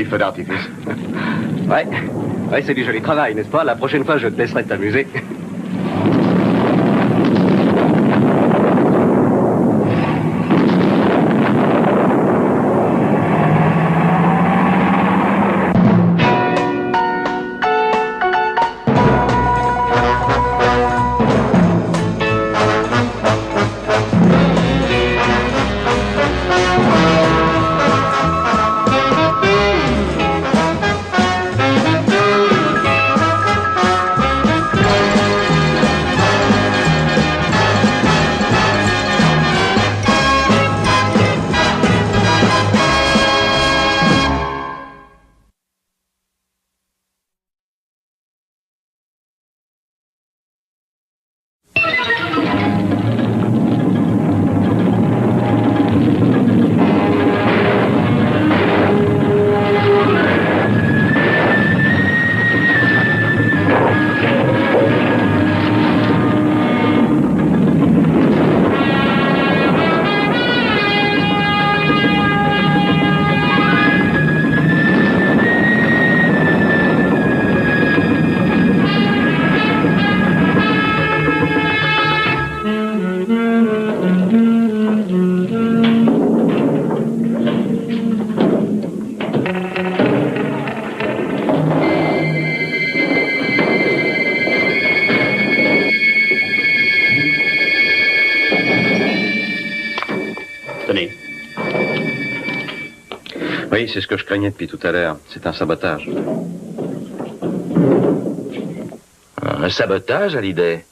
joli feu d'artifice. Ouais, c'est du joli travail, n'est-ce pas? La prochaine fois, je te laisserai t'amuser. Oui, c'est ce que je craignais depuis tout à l'heure. C'est un sabotage. Un sabotage, Hallyday?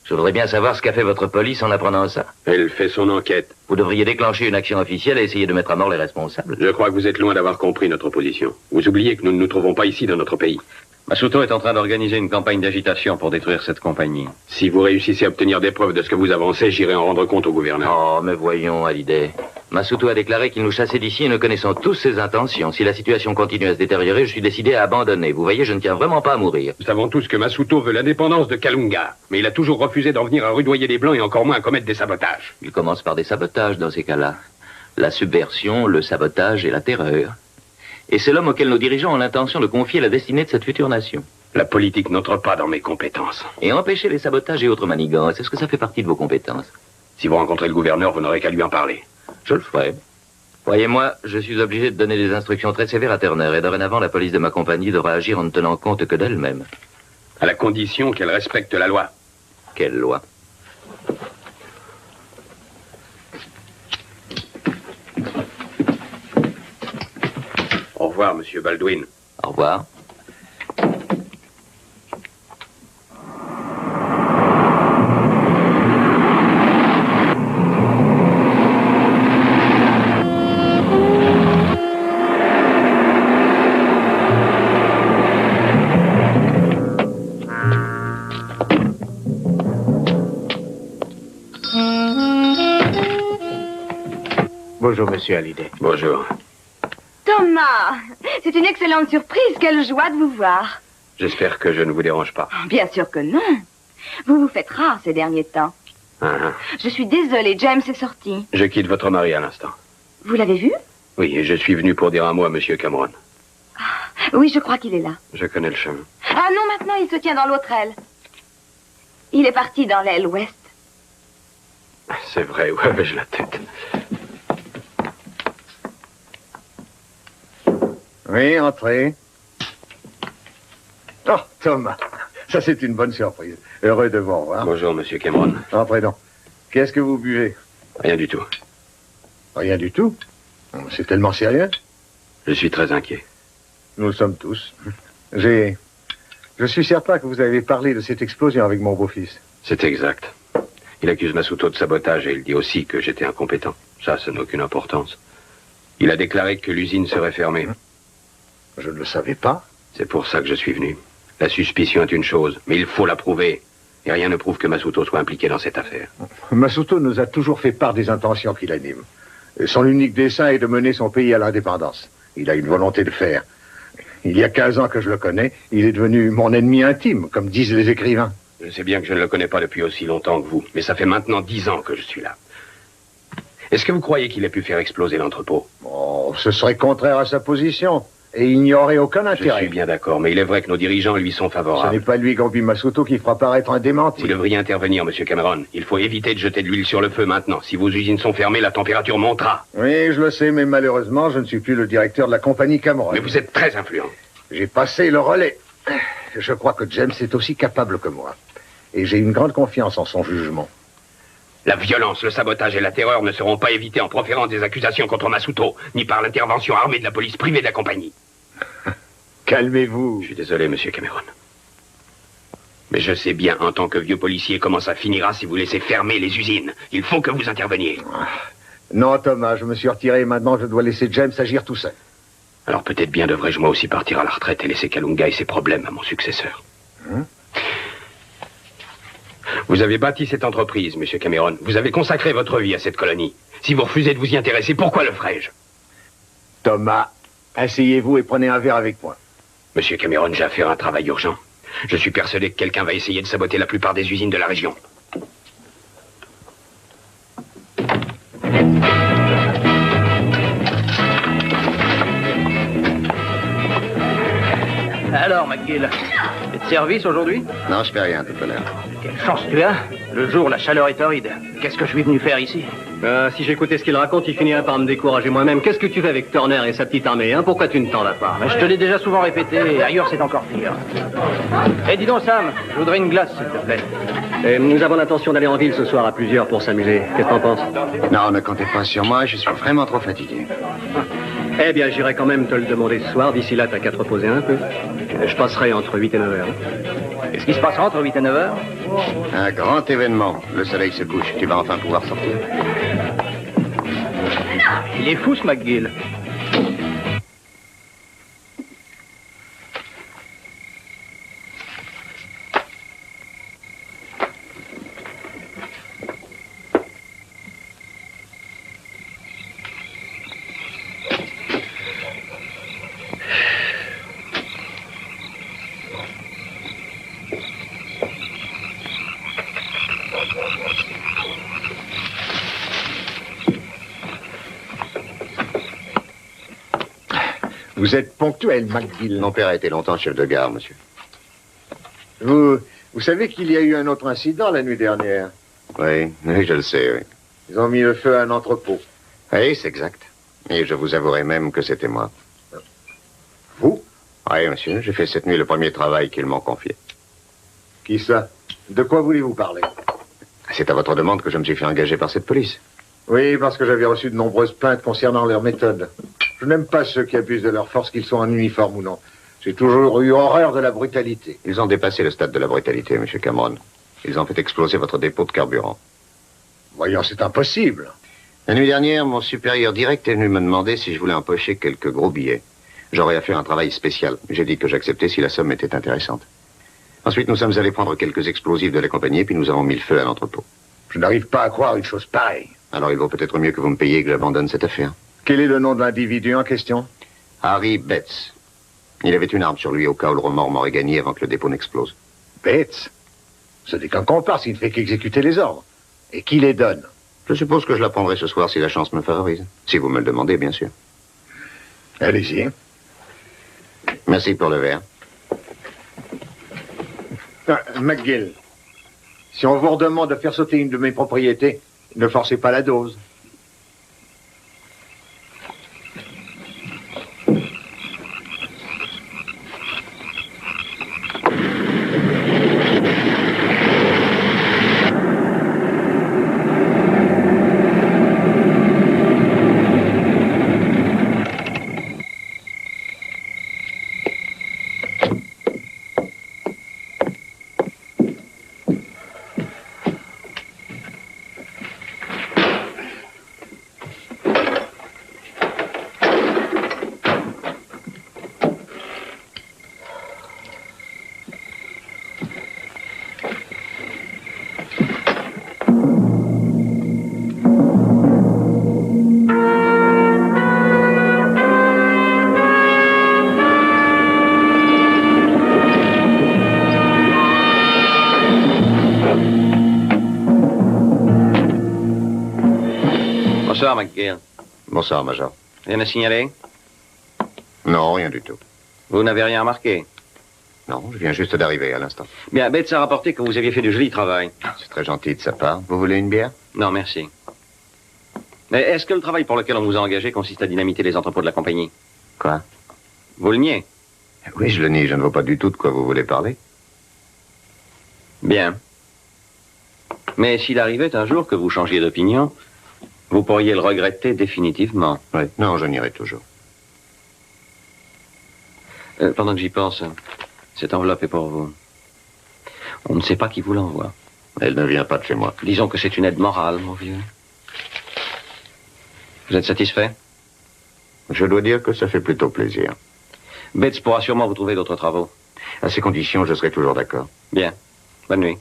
Je voudrais bien savoir ce qu'a fait votre police en apprenant ça. Elle fait son enquête. Vous devriez déclencher une action officielle et essayer de mettre à mort les responsables. Je crois que vous êtes loin d'avoir compris notre position. Vous oubliez que nous ne nous trouvons pas ici dans notre pays. Masuto est en train d'organiser une campagne d'agitation pour détruire cette compagnie. Si vous réussissez à obtenir des preuves de ce que vous avancez, j'irai en rendre compte au gouverneur. Oh, mais voyons, Hallyday. Masuto a déclaré qu'il nous chassait d'ici et nous connaissons tous ses intentions. Si la situation continue à se détériorer, je suis décidé à abandonner. Vous voyez, je ne tiens vraiment pas à mourir. Nous savons tous que Masuto veut l'indépendance de Kalunga. Mais il a toujours refusé d'en venir à rudoyer les Blancs et encore moins à commettre des sabotages. Il commence par des sabotages dans ces cas-là. La subversion, le sabotage et la terreur. Et c'est l'homme auquel nos dirigeants ont l'intention de confier la destinée de cette future nation. La politique n'entre pas dans mes compétences. Et empêcher les sabotages et autres manigances, est-ce que ça fait partie de vos compétences? Si vous rencontrez le gouverneur, vous n'aurez qu'à lui en parler. Je le ferai. Croyez-moi, je suis obligé de donner des instructions très sévères à Turner, et dorénavant, la police de ma compagnie devra agir en ne tenant compte que d'elle-même. À la condition qu'elle respecte la loi. Quelle loi? Au revoir, monsieur Baldwin. Au revoir. Bonjour, monsieur Hallyday. Bonjour. Thomas, c'est une excellente surprise. Quelle joie de vous voir. J'espère que je ne vous dérange pas. Bien sûr que non. Vous vous faites rare ces derniers temps. Je suis désolée, James est sorti. Je quitte votre mari à l'instant. Vous l'avez vu? Oui, et je suis venu pour dire un mot à monsieur Cameron. Oui, je crois qu'il est là. Je connais le chemin. Ah non, maintenant il se tient dans l'autre aile. Il est parti dans l'aile ouest. C'est vrai, où avais-je la tête? Oui, entrez. Oh, Thomas, ça c'est une bonne surprise. Heureux de vous revoir. Bonjour, monsieur Cameron. Entrez donc. Qu'est-ce que vous buvez? Rien du tout. Rien du tout? C'est tellement sérieux. Je suis très inquiet. Nous le sommes tous. Je suis certain que vous avez parlé de cette explosion avec mon beau-fils. C'est exact. Il accuse Masuto de sabotage et il dit aussi que j'étais incompétent. Ça n'a aucune importance. Il a déclaré que l'usine serait fermée. Je ne le savais pas. C'est pour ça que je suis venu. La suspicion est une chose, mais il faut la prouver. Et rien ne prouve que Masuto soit impliqué dans cette affaire. Masuto nous a toujours fait part des intentions qui l'animent. Son unique dessein est de mener son pays à l'indépendance. Il a une volonté de faire. Il y a 15 ans que je le connais, il est devenu mon ennemi intime, comme disent les écrivains. Je sais bien que je ne le connais pas depuis aussi longtemps que vous, mais ça fait maintenant 10 ans que je suis là. Est-ce que vous croyez qu'il ait pu faire exploser l'entrepôt? Oh, ce serait contraire à sa position. et il n'y aurait aucun Je intérêt. suis bien d'accord, mais il est vrai que nos dirigeants lui sont Ce favorables. n'est pas lui, Gobi Masuto, qui fera paraître un démenti. Vous devriez intervenir, Monsieur Cameron. Il faut éviter de jeter de l'huile sur le feu maintenant. Si vos usines sont fermées, la température montera. Oui, je le sais, mais malheureusement, je ne suis plus le directeur de la compagnie Cameron. Mais vous êtes très influent. J'ai passé le relais. Je crois que James est aussi capable que moi. Et j'ai une grande confiance en son jugement. La violence, le sabotage et la terreur ne seront pas évités en proférant des accusations contre Masuto, ni par l'intervention armée de la police privée de la compagnie. Calmez-vous. Je suis désolé, Monsieur Cameron. Mais je sais bien, en tant que vieux policier, comment ça finira si vous laissez fermer les usines. Il faut que vous interveniez. Non, Thomas, je me suis retiré et maintenant je dois laisser James agir tout seul. Alors peut-être bien devrais-je moi aussi partir à la retraite et laisser Kalunga et ses problèmes à mon successeur. Vous avez bâti cette entreprise, Monsieur Cameron. Vous avez consacré votre vie à cette colonie. Si vous refusez de vous y intéresser, pourquoi le ferais-je? Thomas, asseyez-vous et prenez un verre avec moi. Monsieur Cameron, j'ai affaire à un travail urgent. Je suis persuadé que quelqu'un va essayer de saboter la plupart des usines de la région. Alors, McGill, tu es de service aujourd'hui? Non, je fais rien tout à l'heure. Quelle chance tu as. Le jour, la chaleur est torride. Qu'est-ce que je suis venu faire ici? Si j'écoutais ce qu'il raconte, il finirait par me décourager moi-même. Qu'est-ce que tu fais avec Turner et sa petite armée, hein? Pourquoi tu ne t'en vas pas? Je te l'ai déjà souvent répété, et ailleurs c'est encore pire. Eh, dis donc, Sam, je voudrais une glace, s'il te plaît. Et nous avons l'intention d'aller en ville ce soir à plusieurs pour s'amuser. Qu'est-ce que t'en penses? Non, ne comptez pas sur moi, je suis vraiment trop fatigué. Eh bien, j'irai quand même te le demander ce soir. D'ici là, t'as qu'à te reposer un peu. Je passerai entre 8 et 9 heures. Qu'est-ce qui se passera entre 8 et 9 heures? Un grand événement. Le soleil se couche, tu vas enfin pouvoir sortir. Il est fou, ce McGill. Vous êtes ponctuel, McGill. Mon père a été longtemps chef de gare, monsieur. Vous savez qu'il y a eu un autre incident la nuit dernière. Oui, je le sais, oui. Ils ont mis le feu à un entrepôt. Oui, c'est exact. Et je vous avouerai même que c'était moi. Vous? Oui, monsieur, j'ai fait cette nuit le premier travail qu'ils m'ont confié. Qui ça? De quoi voulez-vous parler? C'est à votre demande que je me suis fait engager par cette police. Oui, parce que j'avais reçu de nombreuses plaintes concernant leur méthode. Je n'aime pas ceux qui abusent de leur force, qu'ils soient en uniforme ou non. J'ai toujours eu horreur de la brutalité. Ils ont dépassé le stade de la brutalité, monsieur Cameron. Ils ont fait exploser votre dépôt de carburant. Voyons, c'est impossible. La nuit dernière, mon supérieur direct est venu me demander si je voulais empocher quelques gros billets. J'aurais à faire un travail spécial. J'ai dit que j'acceptais si la somme était intéressante. Ensuite, nous sommes allés prendre quelques explosifs de la compagnie, puis nous avons mis le feu à l'entrepôt. Je n'arrive pas à croire une chose pareille. Alors il vaut peut-être mieux que vous me payiez et que j'abandonne cette affaire. Quel est le nom de l'individu en question? Harry Betts. Il avait une arme sur lui au cas où le remords m'aurait gagné avant que le dépôt n'explose. Betts? Ce n'est qu'un comparse, il ne fait qu'exécuter les ordres. Et qui les donne? Je suppose que je la prendrai ce soir si la chance me favorise. Si vous me le demandez, bien sûr. Allez-y. Merci pour le verre. McGill, si on vous redemande de faire sauter une de mes propriétés, ne forcez pas la dose. Bonsoir, Major. Rien à signaler? Non, rien du tout. Vous n'avez rien remarqué? Non, je viens juste d'arriver à l'instant. Bien, Bates a rapporté que vous aviez fait du joli travail. C'est très gentil de sa part. Vous voulez une bière? Non, merci. Mais est-ce que le travail pour lequel on vous a engagé consiste à dynamiter les entrepôts de la compagnie? Quoi? Vous le niez? Oui, je le nie. Je ne vois pas du tout de quoi vous voulez parler. Bien. Mais s'il arrivait un jour que vous changiez d'opinion, vous pourriez le regretter définitivement. Oui. Non, je nierai toujours. Pendant que j'y pense, cette enveloppe est pour vous. On ne sait pas qui vous l'envoie. Elle ne vient pas de chez moi. Disons que c'est une aide morale, mon vieux. Vous êtes satisfait? Je dois dire que ça fait plutôt plaisir. Bates pourra sûrement vous trouver d'autres travaux. À ces conditions, je serai toujours d'accord. Bien. Bonne nuit.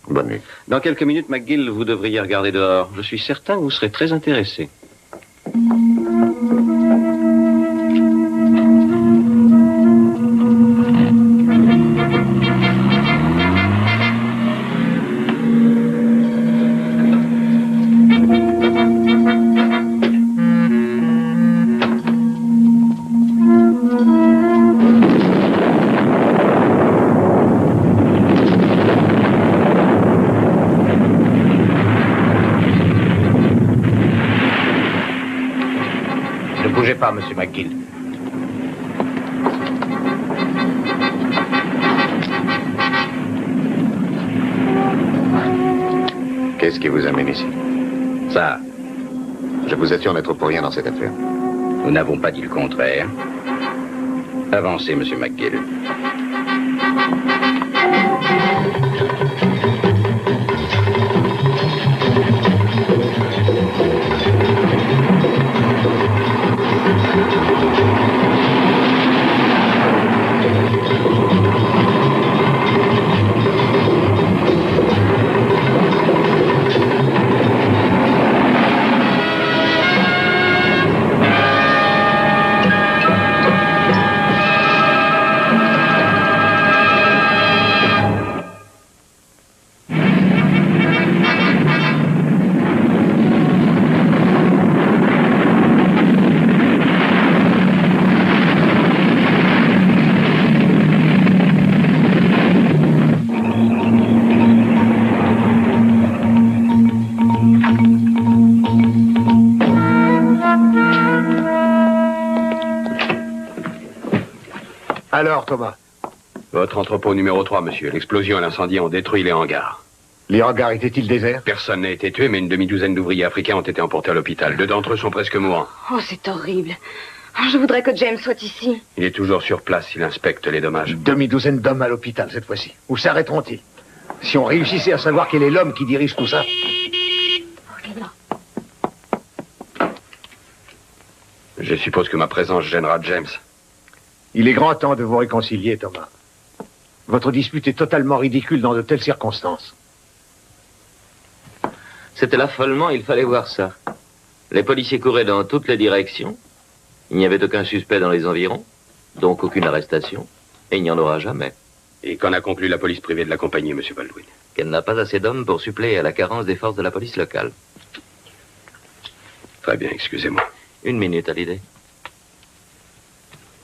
Bonne nuit. Dans quelques minutes, McGill, vous devriez regarder dehors. Je suis certain que vous serez très intéressé. Ne bougez pas, monsieur McGill. Qu'est-ce qui vous amène ici? Ça, Je vous assure n'être pour rien dans cette affaire. nous n'avons pas dit le contraire. Avancez, monsieur McGill. Alors, Thomas, Votre entrepôt numéro 3, monsieur. L'explosion et l'incendie ont détruit les hangars. les hangars étaient-ils déserts? Personne n'a été tué, mais une demi-douzaine d'ouvriers africains ont été emportés à l'hôpital. Deux d'entre eux sont presque mourants. Oh, c'est horrible. Oh, je voudrais que James soit ici. Il est toujours sur place, il inspecte les dommages. Une demi-douzaine d'hommes à l'hôpital cette fois-ci. Où s'arrêteront-ils? Si on réussissait à savoir quel est l'homme qui dirige tout ça. Je suppose que ma présence gênera James. Il est grand temps de vous réconcilier, Thomas. Votre dispute est totalement ridicule dans de telles circonstances. C'était l'affolement, il fallait voir ça. Les policiers couraient dans toutes les directions. Il n'y avait aucun suspect dans les environs, donc aucune arrestation. Et il n'y en aura jamais. Et qu'en a conclu la police privée de la compagnie, monsieur Baldwin? Qu'elle n'a pas assez d'hommes pour suppléer à la carence des forces de la police locale. Très bien, excusez-moi. Une minute, Hallyday.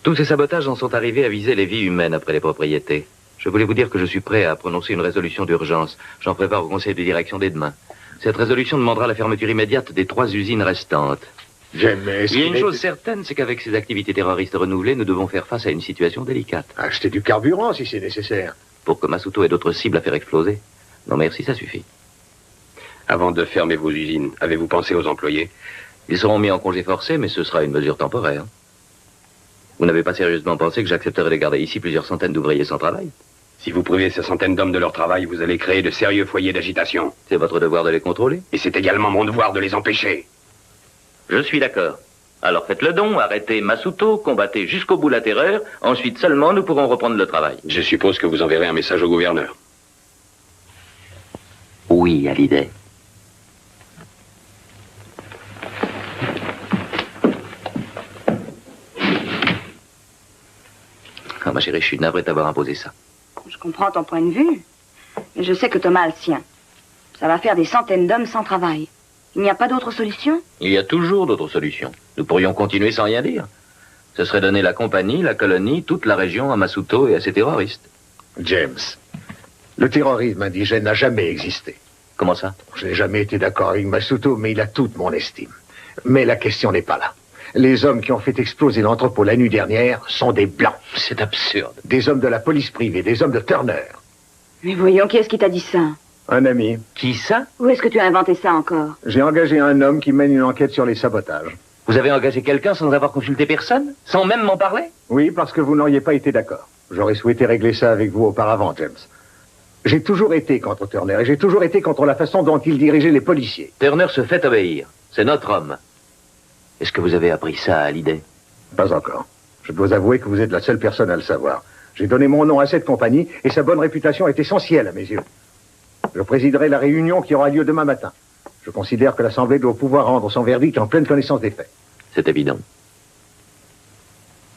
Tous ces sabotages en sont arrivés à viser les vies humaines après les propriétés. Je voulais vous dire que je suis prêt à prononcer une résolution d'urgence. J'en prépare au conseil de direction dès demain. Cette résolution demandera la fermeture immédiate des 3 usines restantes. J'aime, mais Il y a une chose certaine, c'est qu'avec ces activités terroristes renouvelées, nous devons faire face à une situation délicate. Achetez du carburant si c'est nécessaire. Pour que Masuto ait d'autres cibles à faire exploser. Non merci, ça suffit. Avant de fermer vos usines, avez-vous pensé aux employés? Ils seront mis en congé forcé, mais ce sera une mesure temporaire. Vous n'avez pas sérieusement pensé que j'accepterais de garder ici plusieurs centaines d'ouvriers sans travail? Si vous privez ces centaines d'hommes de leur travail, vous allez créer de sérieux foyers d'agitation. C'est votre devoir de les contrôler? Et c'est également mon devoir de les empêcher. Je suis d'accord. Alors faites le don, arrêtez Masuto, combattez jusqu'au bout la terreur, ensuite seulement nous pourrons reprendre le travail. Je suppose que vous enverrez un message au gouverneur. Oui, Hallyday. Ah, ma chérie, je suis navré d'avoir imposé ça. Je comprends ton point de vue, mais je sais que Thomas a le sien. Ça va faire des centaines d'hommes sans travail. Il n'y a pas d'autre solution? Il y a toujours d'autres solutions. Nous pourrions continuer sans rien dire. Ce serait donner la compagnie, la colonie, toute la région à Masuto et à ses terroristes. James, le terrorisme indigène n'a jamais existé. Comment ça? Je n'ai jamais été d'accord avec Masuto, mais il a toute mon estime. Mais la question n'est pas là. Les hommes qui ont fait exploser l'entrepôt la nuit dernière sont des blancs. C'est absurde. Des hommes de la police privée, des hommes de Turner. Mais voyons, qui est-ce qui t'a dit ça? Un ami. Qui ça? Où est-ce que tu as inventé ça encore? J'ai engagé un homme qui mène une enquête sur les sabotages. Vous avez engagé quelqu'un sans avoir consulté personne? Sans même m'en parler? Oui, parce que vous n'auriez pas été d'accord. J'aurais souhaité régler ça avec vous auparavant, James. J'ai toujours été contre Turner et j'ai toujours été contre la façon dont il dirigeait les policiers. Turner se fait obéir. C'est notre homme. Est-ce que vous avez appris ça à l'idée? Pas encore. Je dois avouer que vous êtes la seule personne à le savoir. J'ai donné mon nom à cette compagnie et sa bonne réputation est essentielle à mes yeux. Je présiderai la réunion qui aura lieu demain matin. Je considère que l'Assemblée doit pouvoir rendre son verdict en pleine connaissance des faits. C'est évident.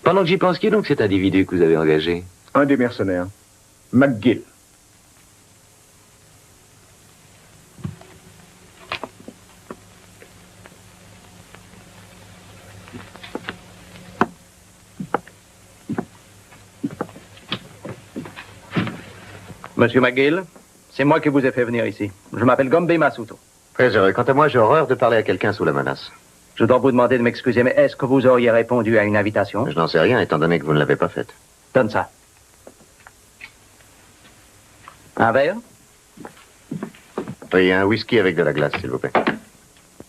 Pendant que j'y pense, qui est donc cet individu que vous avez engagé? Un des mercenaires. McGill. Monsieur McGill, c'est moi qui vous ai fait venir ici. Je m'appelle Gombe Masuto. Très heureux. Quant à moi, j'ai horreur de parler à quelqu'un sous la menace. Je dois vous demander de m'excuser, mais est-ce que vous auriez répondu à une invitation? Je n'en sais rien, étant donné que vous ne l'avez pas faite. Donne ça. Un verre? Oui, un whisky avec de la glace, s'il vous plaît.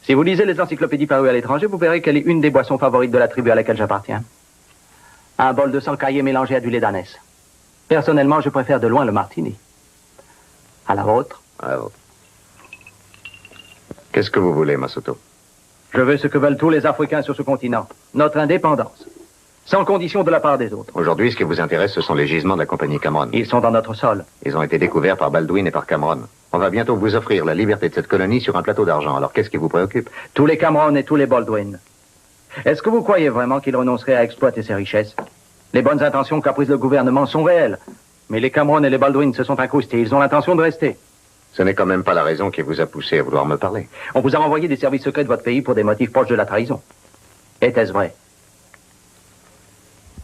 Si vous lisez les encyclopédies parues à l'étranger, vous verrez qu'elle est une des boissons favorites de la tribu à laquelle j'appartiens. Un bol de sang caillé mélangé à du lait d'ânesse. Personnellement, je préfère de loin le martini. À la vôtre? À la vôtre. Qu'est-ce que vous voulez, Masuto? Je veux ce que veulent tous les Africains sur ce continent. Notre indépendance. Sans condition de la part des autres. Aujourd'hui, ce qui vous intéresse, ce sont les gisements de la compagnie Cameron. Ils sont dans notre sol. Ils ont été découverts par Baldwin et par Cameron. On va bientôt vous offrir la liberté de cette colonie sur un plateau d'argent. Alors, qu'est-ce qui vous préoccupe? Tous les Cameron et tous les Baldwin. Est-ce que vous croyez vraiment qu'ils renonceraient à exploiter ces richesses? Les bonnes intentions qu'a prises le gouvernement sont réelles. Mais les Cameron et les Baldwin se sont incrustés. Ils ont l'intention de rester. Ce n'est quand même pas la raison qui vous a poussé à vouloir me parler. On vous a renvoyé des services secrets de votre pays pour des motifs proches de la trahison. Était-ce vrai?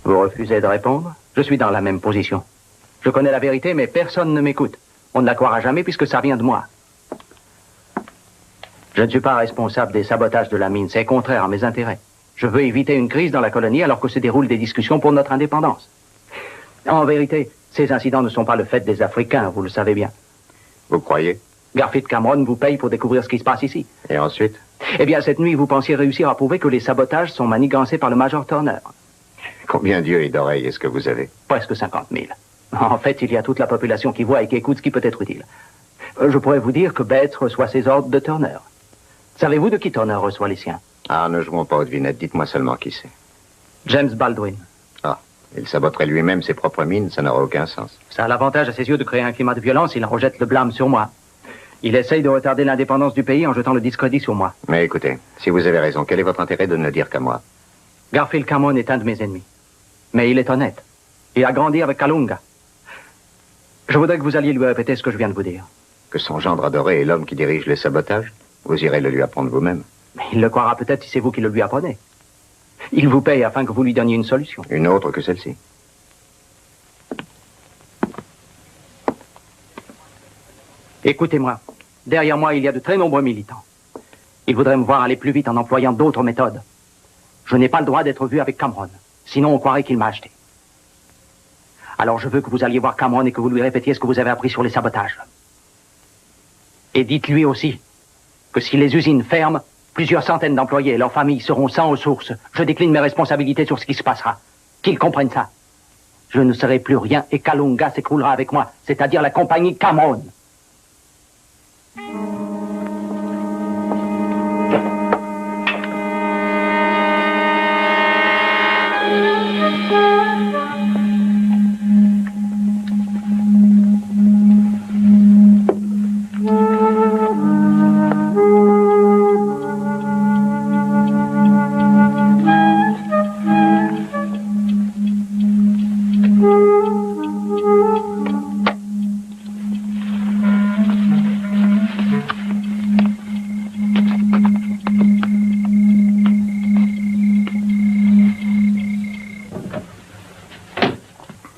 Vous refusez de répondre? Je suis dans la même position. Je connais la vérité, mais personne ne m'écoute. On ne la croira jamais puisque ça vient de moi. Je ne suis pas responsable des sabotages de la mine. C'est contraire à mes intérêts. Je veux éviter une crise dans la colonie alors que se déroulent des discussions pour notre indépendance. En vérité, ces incidents ne sont pas le fait des Africains, vous le savez bien. Vous croyez? Garfield Cameron vous paye pour découvrir ce qui se passe ici. Et ensuite? Eh bien, cette nuit, vous pensiez réussir à prouver que les sabotages sont manigancés par le Major Turner. Combien d'yeux et d'oreilles est-ce que vous avez? Presque 50 000. En fait, il y a toute la population qui voit et qui écoute ce qui peut être utile. Je pourrais vous dire que Bates reçoit ses ordres de Turner. Savez-vous de qui Turner reçoit les siens? Ah, ne jouons pas aux devinettes. Dites-moi seulement qui c'est. James Baldwin. Ah, il saboterait lui-même ses propres mines, ça n'aurait aucun sens. Ça a l'avantage à ses yeux de créer un climat de violence, il en rejette le blâme sur moi. Il essaye de retarder l'indépendance du pays en jetant le discrédit sur moi. Mais écoutez, si vous avez raison, quel est votre intérêt de ne le dire qu'à moi? Garfield Cameron est un de mes ennemis. Mais il est honnête. Il a grandi avec Kalunga. Je voudrais que vous alliez lui répéter ce que je viens de vous dire. Que son gendre adoré est l'homme qui dirige les sabotages? Vous irez le lui apprendre vous-même. Mais il le croira peut-être si c'est vous qui le lui apprenez. Il vous paye afin que vous lui donniez une solution. Une autre que celle-ci. Écoutez-moi. Derrière moi, il y a de très nombreux militants. Ils voudraient me voir aller plus vite en employant d'autres méthodes. Je n'ai pas le droit d'être vu avec Cameron. Sinon, on croirait qu'il m'a acheté. Alors, je veux que vous alliez voir Cameron et que vous lui répétiez ce que vous avez appris sur les sabotages. Et dites-lui aussi que si les usines ferment, plusieurs centaines d'employés et leurs familles seront sans ressources. Je décline mes responsabilités sur ce qui se passera. Qu'ils comprennent ça. Je ne serai plus rien et Kalunga s'écroulera avec moi, c'est-à-dire la compagnie Cameron.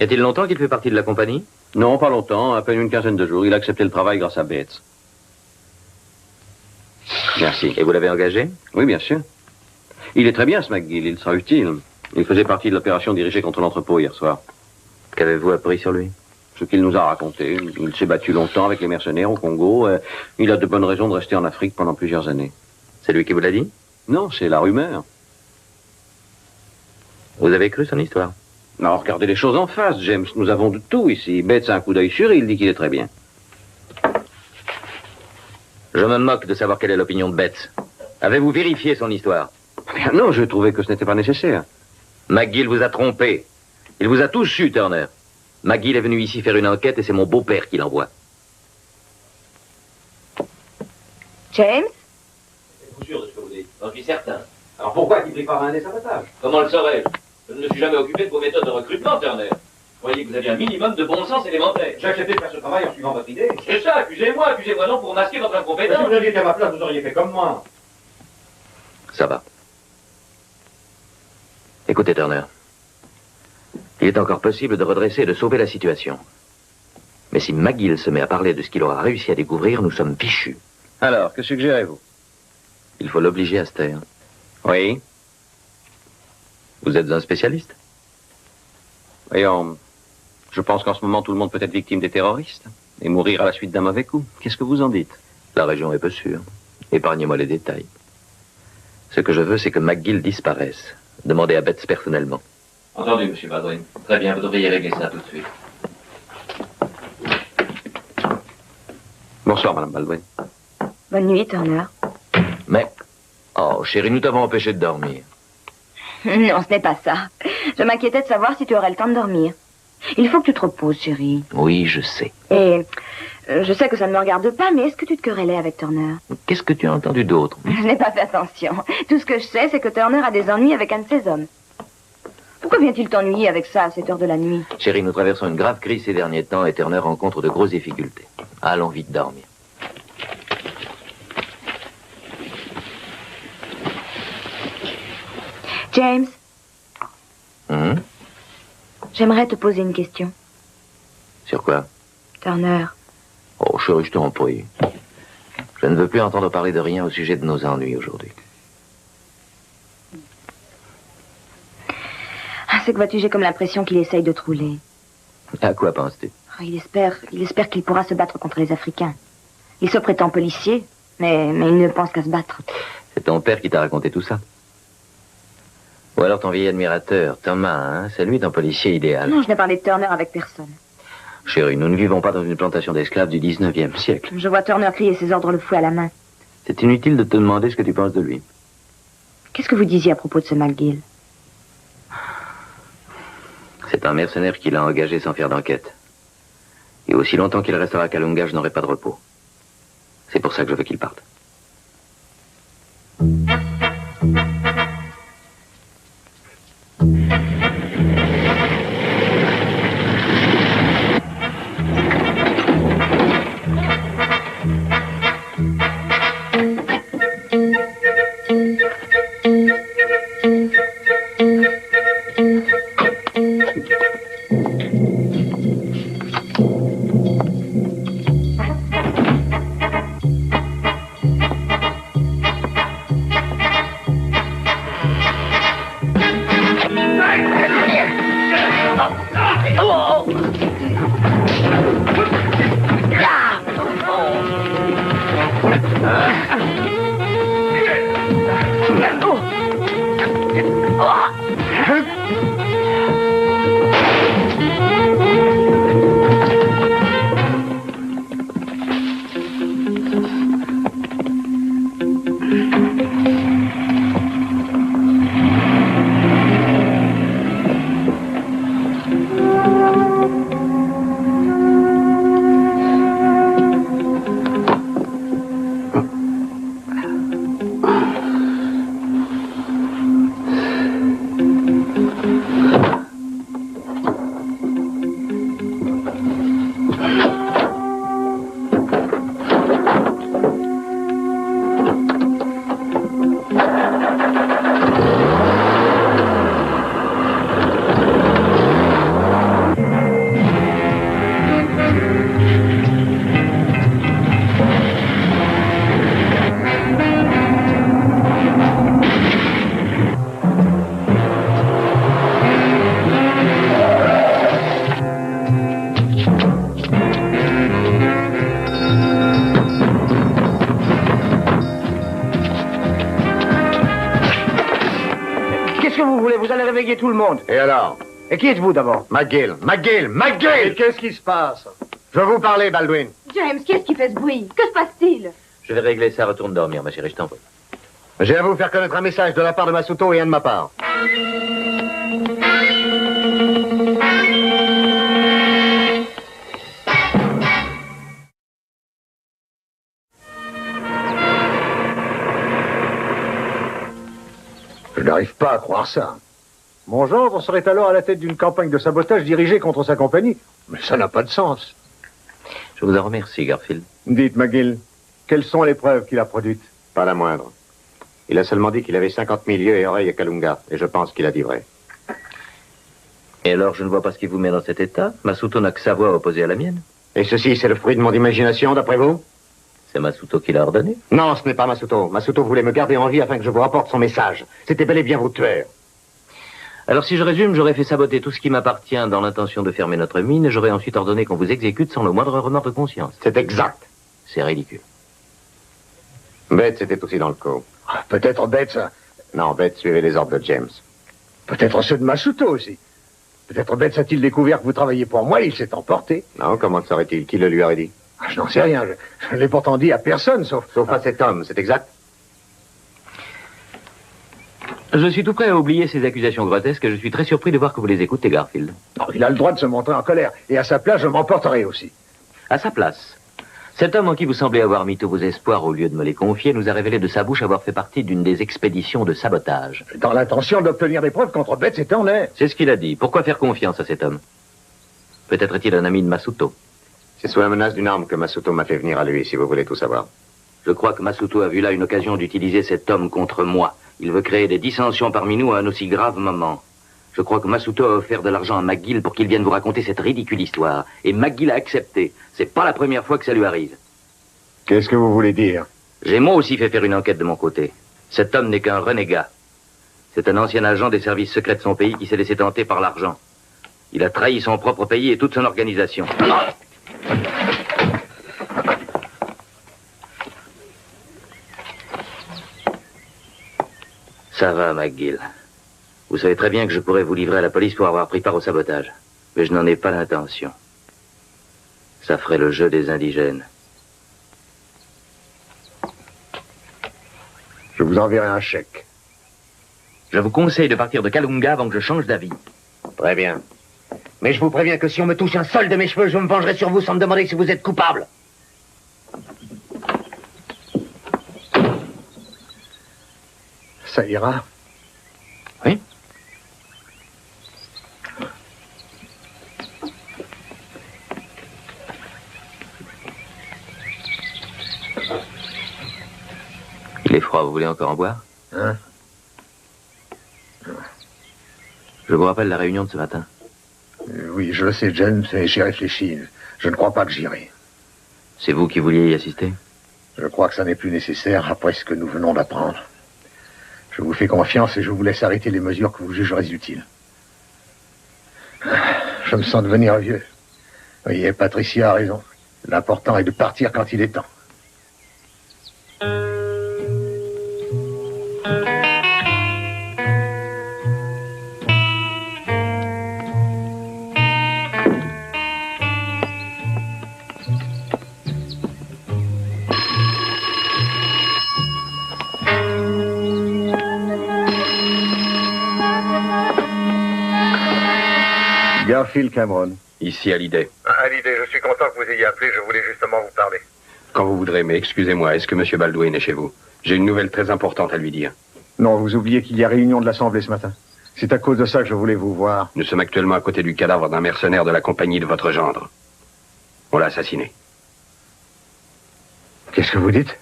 Y a-t-il longtemps qu'il fait partie de la compagnie? Non, pas longtemps, à peine une quinzaine de jours. Il a accepté le travail grâce à Bates. Merci. Et vous l'avez engagé? Oui, bien sûr. Il est très bien, ce McGill. Il sera utile. Il faisait partie de l'opération dirigée contre l'entrepôt hier soir. Qu'avez-vous appris sur lui? Ce qu'il nous a raconté. Il s'est battu longtemps avec les mercenaires au Congo. Il a de bonnes raisons de rester en Afrique pendant plusieurs années. C'est lui qui vous l'a dit? Non, c'est la rumeur. Vous avez cru son histoire? Non, regardez les choses en face, James. Nous avons de tout ici. Bates a un coup d'œil sûr et il dit qu'il est très bien. Je me moque de savoir quelle est l'opinion de Bates. Avez-vous vérifié son histoire? Bien non, je trouvais que ce n'était pas nécessaire. McGill vous a trompé. Il vous a tous su, Turner. McGill est venu ici faire une enquête et c'est mon beau-père qui l'envoie. James? Êtes-vous sûr de ce que vous dites? J'en suis certain. Alors pourquoi a-t-il pris part à un des sabotages? Comment le saurais-je? Je ne me suis jamais occupé de vos méthodes de recrutement, Turner. Vous voyez que vous aviez un minimum de bon sens élémentaire. J'ai accepté de faire ce travail en suivant votre idée. C'est ça, accusez-moi non pour masquer votre incompétence. Si vous aviez été à ma place, vous auriez fait comme moi. Ça va. Écoutez, Turner. Il est encore possible de redresser et de sauver la situation. Mais si McGill se met à parler de ce qu'il aura réussi à découvrir, nous sommes fichus. Alors, que suggérez-vous? Il faut l'obliger à se taire. Oui. Vous êtes un spécialiste? Voyons, je pense qu'en ce moment, tout le monde peut être victime des terroristes et mourir à la suite d'un mauvais coup. Qu'est-ce que vous en dites? La région est peu sûre. Épargnez-moi les détails. Ce que je veux, c'est que McGill disparaisse. Demandez à Bates personnellement. Entendu, monsieur Baldwin. Très bien, vous devriez régler ça tout de suite. Bonsoir, madame Baldwin. Bonne nuit, Turner. Mais... Oh, chérie, nous t'avons empêché de dormir. Non, ce n'est pas ça. Je m'inquiétais de savoir si tu aurais le temps de dormir. Il faut que tu te reposes, chérie. Oui, je sais. Et je sais que ça ne me regarde pas, mais est-ce que tu te querellais avec Turner? Qu'est-ce que tu as entendu d'autre? Je n'ai pas fait attention. Tout ce que je sais, c'est que Turner a des ennuis avec un de ses hommes. Pourquoi vient-il t'ennuyer avec ça à cette heure de la nuit? Chérie, nous traversons une grave crise ces derniers temps et Turner rencontre de grosses difficultés. Allons vite dormir. James, Hum? j'aimerais te poser une question. Sur quoi? Turner, Oh, chérie, je t'en prie. Je ne veux plus entendre parler de rien au sujet de nos ennuis aujourd'hui. c'est que vois-tu, j'ai comme l'impression qu'il essaye de te rouler. À quoi penses-tu? Il espère qu'il pourra se battre contre les Africains. Il se prétend policier, mais il ne pense qu'à se battre. C'est ton père qui t'a raconté tout ça? Ou alors ton vieil admirateur, Thomas, hein? C'est lui ton policier idéal. Non, je n'ai parlé de Turner avec personne. Chérie, nous ne vivons pas dans une plantation d'esclaves du 19e siècle. Je vois Turner crier ses ordres le fouet à la main. C'est inutile de te demander ce que tu penses de lui. Qu'est-ce que vous disiez à propos de ce McGill? C'est un mercenaire qui l'a engagé sans faire d'enquête. Et aussi longtemps qu'il restera à Kalunga, je n'aurai pas de repos. C'est pour ça que je veux qu'il parte. épargné tout le monde. Et alors? Et qui êtes-vous d'abord? McGill. Et qu'est-ce qui se passe? Je veux vous parler, Baldwin. James, qu'est-ce qui fait ce bruit? Que se passe-t-il? Je vais régler ça, retourne dormir, ma chérie, je t'en prie. J'ai à vous faire connaître un message de la part de Masuto et un de ma part. Je n'arrive pas à croire ça. Mon gendre serait alors à la tête d'une campagne de sabotage dirigée contre sa compagnie. Mais ça n'a pas de sens. Je vous en remercie, Garfield. Dites, McGill, quelles sont les preuves qu'il a produites? Pas la moindre. Il a seulement dit qu'il avait 50 000 yeux et oreilles à Kalunga, et je pense qu'il a dit vrai. Et alors, je ne vois pas ce qui vous met dans cet état. Masuto n'a que sa voix opposée à la mienne. Et ceci, c'est le fruit de mon imagination, d'après vous? C'est Masuto qui l'a ordonné. Non, ce n'est pas Masuto. Masuto voulait me garder en vie afin que je vous rapporte son message. C'était bel et bien vous tuer. Alors, si je résume, j'aurais fait saboter tout ce qui m'appartient dans l'intention de fermer notre mine, et j'aurais ensuite ordonné qu'on vous exécute sans le moindre remords de conscience. C'est exact. C'est ridicule. Betts était aussi dans le coup. Ah, peut-être Betts. Non, Betts suivait les ordres de James. Peut-être ceux de Masuto aussi. Peut-être Betts a-t-il découvert que vous travailliez pour moi et il s'est emporté. Non, comment le saurait-il? Qui le lui aurait dit? Ah, je n'en sais rien. Je ne l'ai pourtant dit à personne, sauf à cet homme, c'est exact? Je suis tout prêt à oublier ces accusations grotesques et je suis très surpris de voir que vous les écoutez, Garfield. Non, il a le droit de se montrer en colère. Et à sa place, je m'emporterai aussi. À sa place, cet homme en qui vous semblez avoir mis tous vos espoirs au lieu de me les confier nous a révélé de sa bouche avoir fait partie d'une des expéditions de sabotage. Dans l'intention d'obtenir des preuves contre Betts et Turner. C'est ce qu'il a dit. Pourquoi faire confiance à cet homme? Peut-être est-il un ami de Masuto. C'est sous la menace d'une arme que Masuto m'a fait venir à lui, si vous voulez tout savoir. Je crois que Masuto a vu là une occasion d'utiliser cet homme contre moi. Il veut créer des dissensions parmi nous à un aussi grave moment. Je crois que Masuto a offert de l'argent à McGill pour qu'il vienne vous raconter cette ridicule histoire. Et McGill a accepté. C'est pas la première fois que ça lui arrive. Qu'est-ce que vous voulez dire? J'ai moi aussi fait faire une enquête de mon côté. Cet homme n'est qu'un renégat. C'est un ancien agent des services secrets de son pays qui s'est laissé tenter par l'argent. Il a trahi son propre pays et toute son organisation. Ça va, McGill. Vous savez très bien que je pourrais vous livrer à la police pour avoir pris part au sabotage. Mais je n'en ai pas l'intention. Ça ferait le jeu des indigènes. Je vous enverrai un chèque. Je vous conseille de partir de Kalunga avant que je change d'avis. Très bien. Mais je vous préviens que si on me touche un sol de mes cheveux, je me vengerai sur vous sans me demander si vous êtes coupable. Ça ira? Oui. Il est froid, vous voulez encore en boire? Hein? Je vous rappelle la réunion de ce matin. Oui, je le sais, James, et j'y réfléchis. Je ne crois pas que j'irai. C'est vous qui vouliez y assister? Je crois que ça n'est plus nécessaire après ce que nous venons d'apprendre. Je vous fais confiance et je vous laisse arrêter les mesures que vous jugerez utiles. Je me sens devenir vieux. Oui, et Patricia a raison. L'important est de partir quand il est temps. Garfield Cameron. Ici, Hallyday. Hallyday, je suis content que vous ayez appelé, je voulais justement vous parler. Quand vous voudrez, mais excusez-moi, est-ce que M. Baldwin est chez vous? J'ai une nouvelle très importante à lui dire. Non, vous oubliez qu'il y a réunion de l'Assemblée ce matin. C'est à cause de ça que je voulais vous voir. Nous sommes actuellement à côté du cadavre d'un mercenaire de la compagnie de votre gendre. On l'a assassiné. Qu'est-ce que vous dites?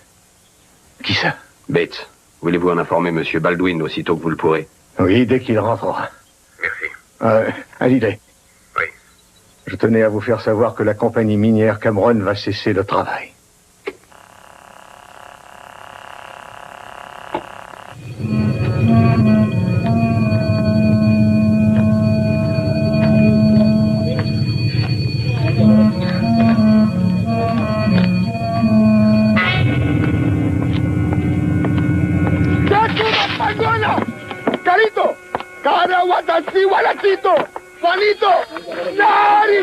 Qui ça? Bates, voulez-vous en informer M. Baldwin aussitôt que vous le pourrez? Oui, dès qu'il rentrera. Merci. Hallyday. Oui. Je tenais à vous faire savoir que la compagnie minière Cameron va cesser le travail. ¡Carito! ¡Cara! Watasi, Walatito, Juanito, Nari,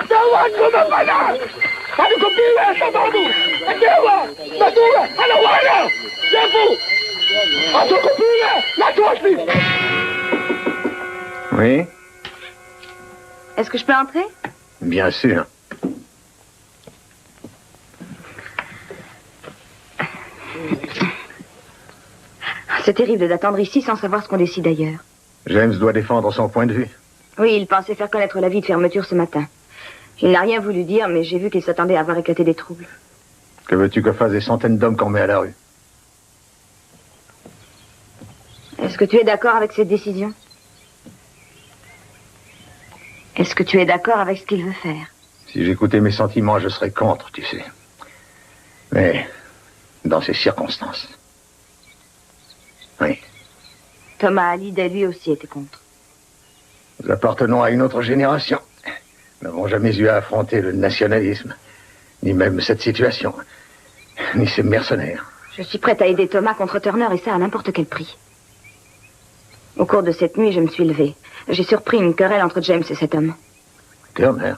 Tawanko Mapana, Hanukopiwa, Sabadu, Adewa, Madura, Alawana, Jefu, Atokopiwa, Latoisi. Oui? Est-ce que je peux entrer? Bien sûr. C'est terrible d'attendre ici sans savoir ce qu'on décide ailleurs. James doit défendre son point de vue. Oui, il pensait faire connaître l'avis de fermeture ce matin. Il n'a rien voulu dire, mais j'ai vu qu'il s'attendait à avoir éclaté des troubles. Que veux-tu que fassent des centaines d'hommes qu'on met à la rue? Est-ce que tu es d'accord avec cette décision? Est-ce que tu es d'accord avec ce qu'il veut faire? Si j'écoutais mes sentiments, je serais contre, tu sais. Mais, dans ces circonstances... Oui. Thomas Hallyday, lui aussi, était contre. Nous appartenons à une autre génération. Nous n'avons jamais eu à affronter le nationalisme, ni même cette situation, ni ces mercenaires. Je suis prête à aider Thomas contre Turner, et ça à n'importe quel prix. Au cours de cette nuit, je me suis levée. J'ai surpris une querelle entre James et cet homme. Turner?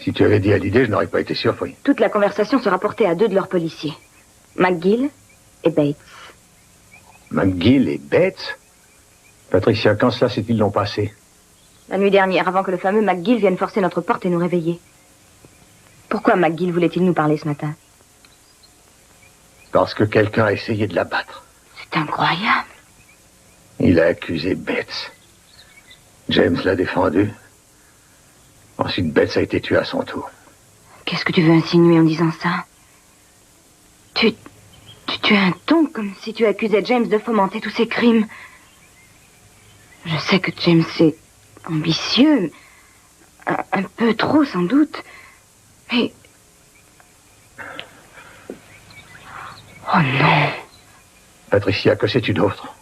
Si tu avais dit Hallyday, je n'aurais pas été surpris. Toute la conversation se rapportait à deux de leurs policiers. McGill et Bates. McGill et Bates? Patricia, quand cela s'est-ils donc passé? La nuit dernière, avant que le fameux McGill vienne forcer notre porte et nous réveiller. Pourquoi McGill voulait-il nous parler ce matin? Parce que quelqu'un a essayé de l'abattre. C'est incroyable. Il a accusé Bates. James l'a défendu. Ensuite, Bates a été tué à son tour. Qu'est-ce que tu veux insinuer en disant ça? Tu as un ton comme si tu accusais James de fomenter tous ces crimes. Je sais que James est ambitieux, un peu trop sans doute, mais... Oh non. Patricia, que sais-tu d'autre?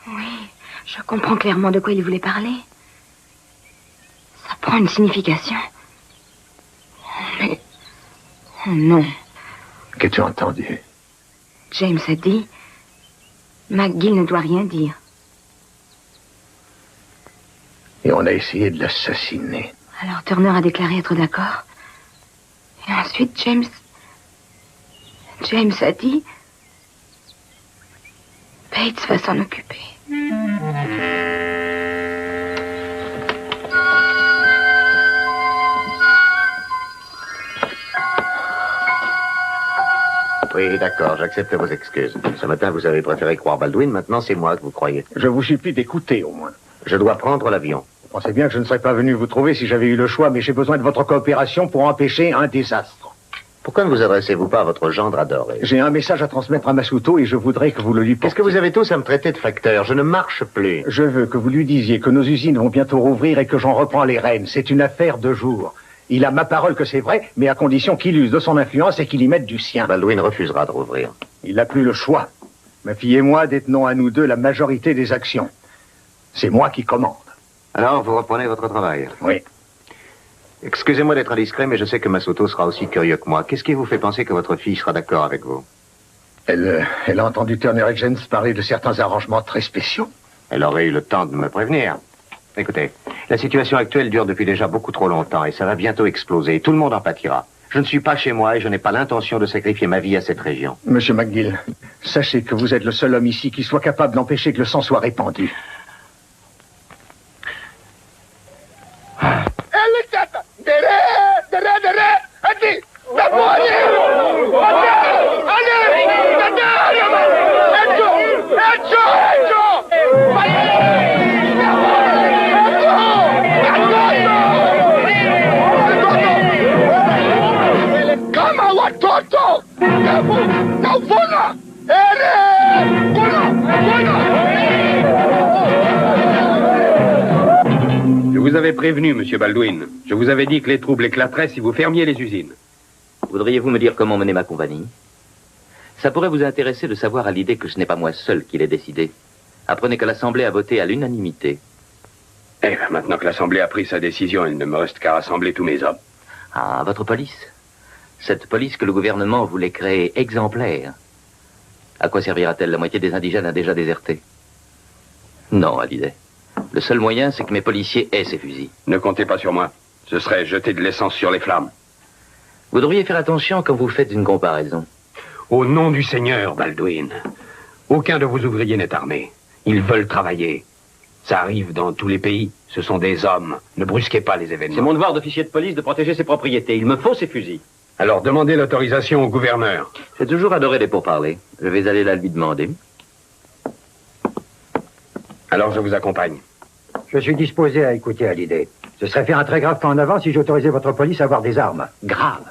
Oui, je comprends clairement de quoi il voulait parler. Ça prend une signification. Mais... Oh non. Qu'as-tu entendu? James a dit... McGill ne doit rien dire. Et on a essayé de l'assassiner. Alors Turner a déclaré être d'accord. Et ensuite, James a dit... Bates va s'en occuper. Oui, d'accord, j'accepte vos excuses. Ce matin, vous avez préféré croire Baldwin, maintenant c'est moi que vous croyez. Je vous supplie d'écouter, au moins. Je dois prendre l'avion. Vous pensez bien que je ne serais pas venu vous trouver si j'avais eu le choix, mais j'ai besoin de votre coopération pour empêcher un désastre. Pourquoi ne vous adressez-vous pas à votre gendre adoré? J'ai un message à transmettre à Masuto et je voudrais que vous le lui portiez. Qu'est-ce que vous avez tous à me traiter de facteur? Je ne marche plus. Je veux que vous lui disiez que nos usines vont bientôt rouvrir et que j'en reprends les rênes. C'est une affaire de jour. Il a ma parole que c'est vrai, mais à condition qu'il use de son influence et qu'il y mette du sien. Baldwin refusera de rouvrir. Il n'a plus le choix. Ma fille et moi détenons à nous deux la majorité des actions. C'est moi qui commande. Alors, vous reprenez votre travail? Oui. Excusez-moi d'être indiscret, mais je sais que Masuto sera aussi curieux que moi. Qu'est-ce qui vous fait penser que votre fille sera d'accord avec vous? Elle a entendu Turner et James parler de certains arrangements très spéciaux. Elle aurait eu le temps de me prévenir. Écoutez, la situation actuelle dure depuis déjà beaucoup trop longtemps et ça va bientôt exploser. Tout le monde en pâtira. Je ne suis pas chez moi et je n'ai pas l'intention de sacrifier ma vie à cette région. Monsieur McGill, sachez que vous êtes le seul homme ici qui soit capable d'empêcher que le sang soit répandu. Je vous avais prévenu, monsieur Baldwin. Je vous avais dit que les troubles éclateraient si vous fermiez les usines. Voudriez-vous me dire comment mener ma compagnie? Ça pourrait vous intéresser de savoir à l'idée que ce n'est pas moi seul qui l'ai décidé. Apprenez que l'Assemblée a voté à l'unanimité. Eh bien, maintenant que l'Assemblée a pris sa décision, il ne me reste qu'à rassembler tous mes hommes. Ah, votre police. Cette police que le gouvernement voulait créer exemplaire. À quoi servira-t-elle? La moitié des indigènes a déjà déserté. Non, Hallyday. Le seul moyen, c'est que mes policiers aient ces fusils. Ne comptez pas sur moi. Ce serait jeter de l'essence sur les flammes. Vous devriez faire attention quand vous faites une comparaison. Au nom du Seigneur, Baldwin, aucun de vos ouvriers n'est armé. Ils veulent travailler. Ça arrive dans tous les pays. Ce sont des hommes. Ne brusquez pas les événements. C'est mon devoir d'officier de police de protéger ses propriétés. Il me faut ces fusils. Alors demandez l'autorisation au gouverneur. J'ai toujours adoré les pourparlers. Je vais aller la lui demander. Alors je vous accompagne. Je suis disposé à écouter Hallyday. Ce serait faire un très grave pas en avant si j'autorisais votre police à avoir des armes. Grave.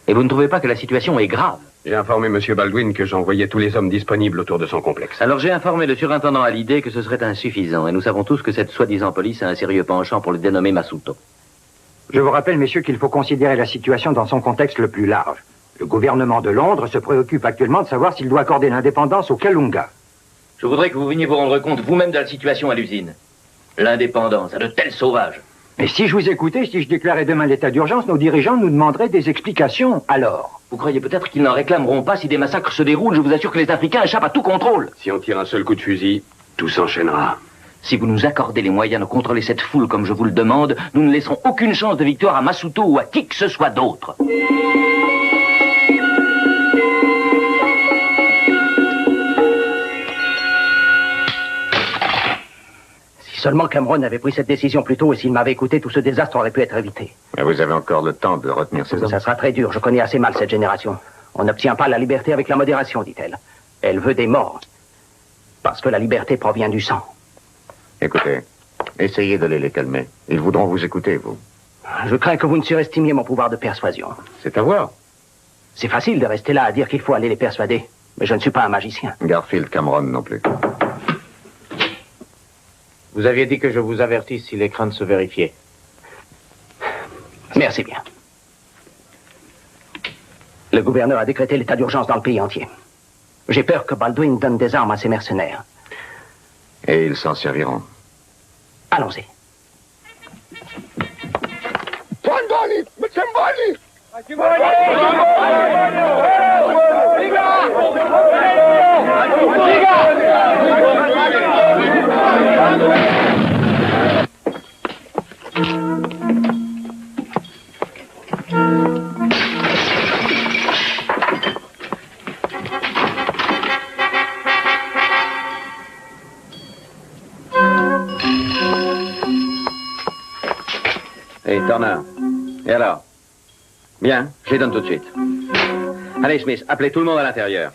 Et vous ne trouvez pas que la situation est grave? J'ai informé M. Baldwin que j'envoyais tous les hommes disponibles autour de son complexe. Alors j'ai informé le surintendant Hallyday que ce serait insuffisant. Et nous savons tous que cette soi-disant police a un sérieux penchant pour le dénommer Masuto. Je vous rappelle, messieurs, qu'il faut considérer la situation dans son contexte le plus large. Le gouvernement de Londres se préoccupe actuellement de savoir s'il doit accorder l'indépendance au Kalunga. Je voudrais que vous veniez vous rendre compte vous-même de la situation à l'usine. L'indépendance à de tels sauvages. Mais si je vous écoutais, si je déclarais demain l'état d'urgence, nos dirigeants nous demanderaient des explications. Alors? Vous croyez peut-être qu'ils n'en réclameront pas si des massacres se déroulent? Je vous assure que les Africains échappent à tout contrôle. Si on tire un seul coup de fusil, tout s'enchaînera. Si vous nous accordez les moyens de contrôler cette foule comme je vous le demande, nous ne laisserons aucune chance de victoire à Masuto ou à qui que ce soit d'autre. Si seulement Cameron avait pris cette décision plus tôt et s'il m'avait écouté, tout ce désastre aurait pu être évité. Mais vous avez encore le temps de retenir ces hommes. Ça sera très dur, je connais assez mal cette génération. On n'obtient pas la liberté avec la modération, dit-elle. Elle veut des morts. Parce que la liberté provient du sang. Écoutez, essayez d'aller les calmer. Ils voudront vous écouter, vous. Je crains que vous ne surestimiez mon pouvoir de persuasion. C'est à voir. C'est facile de rester là à dire qu'il faut aller les persuader. Mais je ne suis pas un magicien. Garfield Cameron non plus. Vous aviez dit que je vous avertisse si les craintes se vérifiaient. Merci bien. Le gouverneur a décrété l'état d'urgence dans le pays entier. J'ai peur que Baldwin donne des armes à ses mercenaires. Et ils s'en serviront. Allons-y. Hey, Turner. Et alors? Bien, je les donne tout de suite. Allez, Smith, appelez tout le monde à l'intérieur.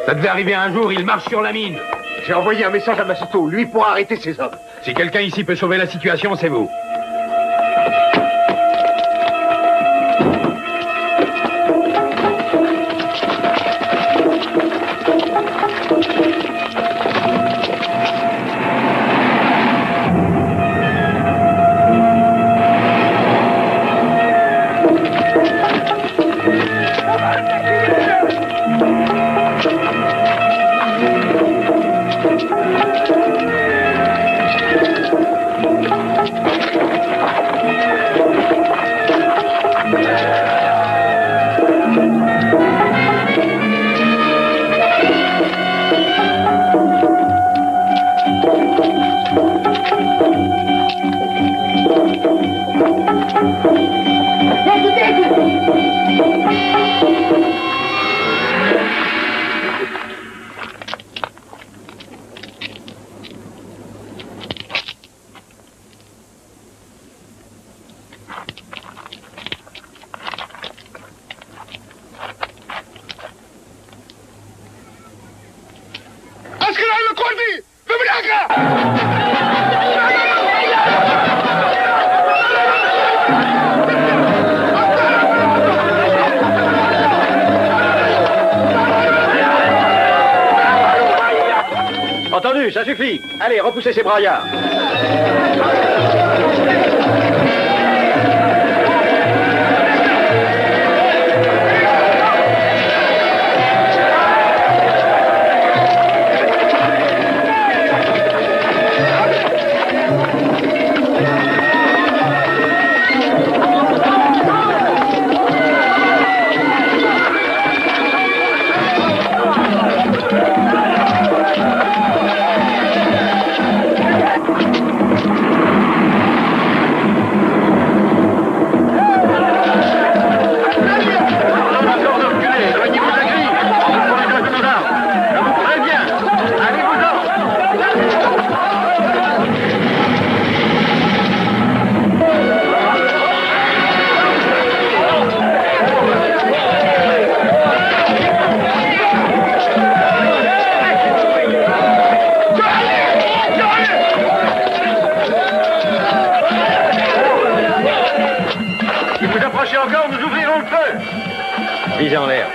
Ça devait arriver un jour, il marche sur la mine. J'ai envoyé un message à Masuto, lui, pour arrêter ces hommes. Si quelqu'un ici peut sauver la situation, c'est vous. Entendu, ça suffit. Allez, repoussez ces braillards. Visez en l'air.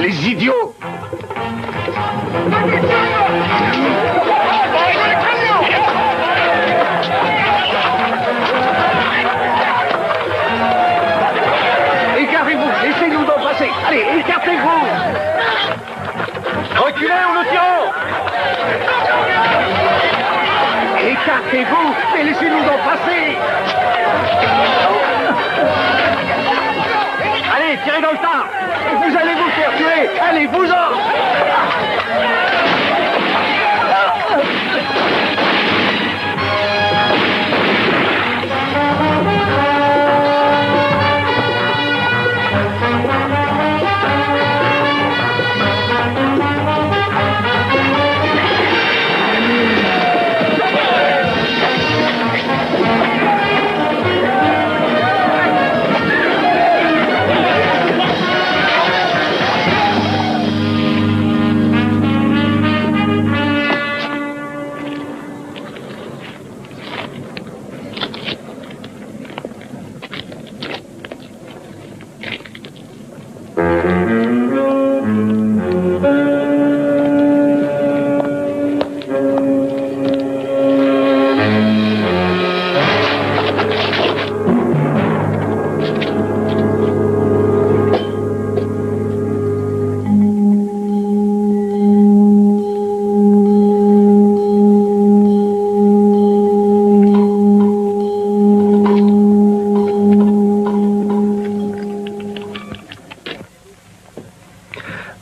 Les idiots! Écartez-vous, laissez-nous d'en passer. Allez, écartez-vous! Reculez ou nous tirons! Écartez-vous, mais laissez-nous en passer! Allez, tirez dans le tas! Vous allez vous faire tuer! Allez, vous-en!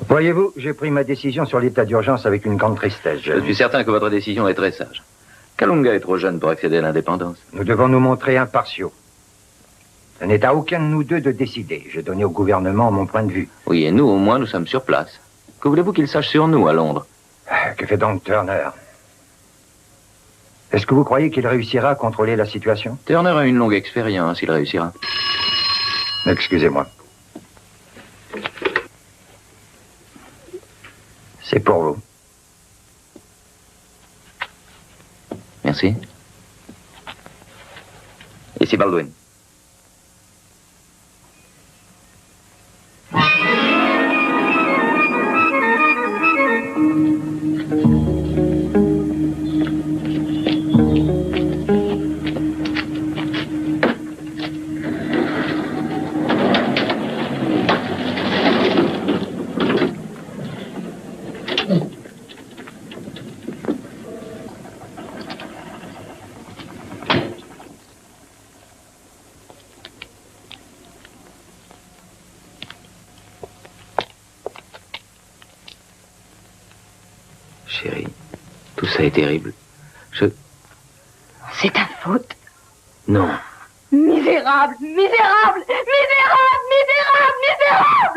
Voyez-vous, j'ai pris ma décision sur l'état d'urgence avec une grande tristesse. Je suis certain que votre décision est très sage. Kalunga est trop jeune pour accéder à l'indépendance. Nous devons nous montrer impartiaux. Ce n'est à aucun de nous deux de décider. J'ai donné au gouvernement mon point de vue. Oui, et nous, au moins, nous sommes sur place. Que voulez-vous qu'il sache sur nous, à Londres? Que fait donc Turner? Est-ce que vous croyez qu'il réussira à contrôler la situation? Turner a une longue expérience, il réussira. Excusez-moi. C'est pour vous. Merci. Ici Baldwin. Chérie, tout ça est terrible. C'est ta faute. Non. Misérable, misérable, misérable, misérable, misérable!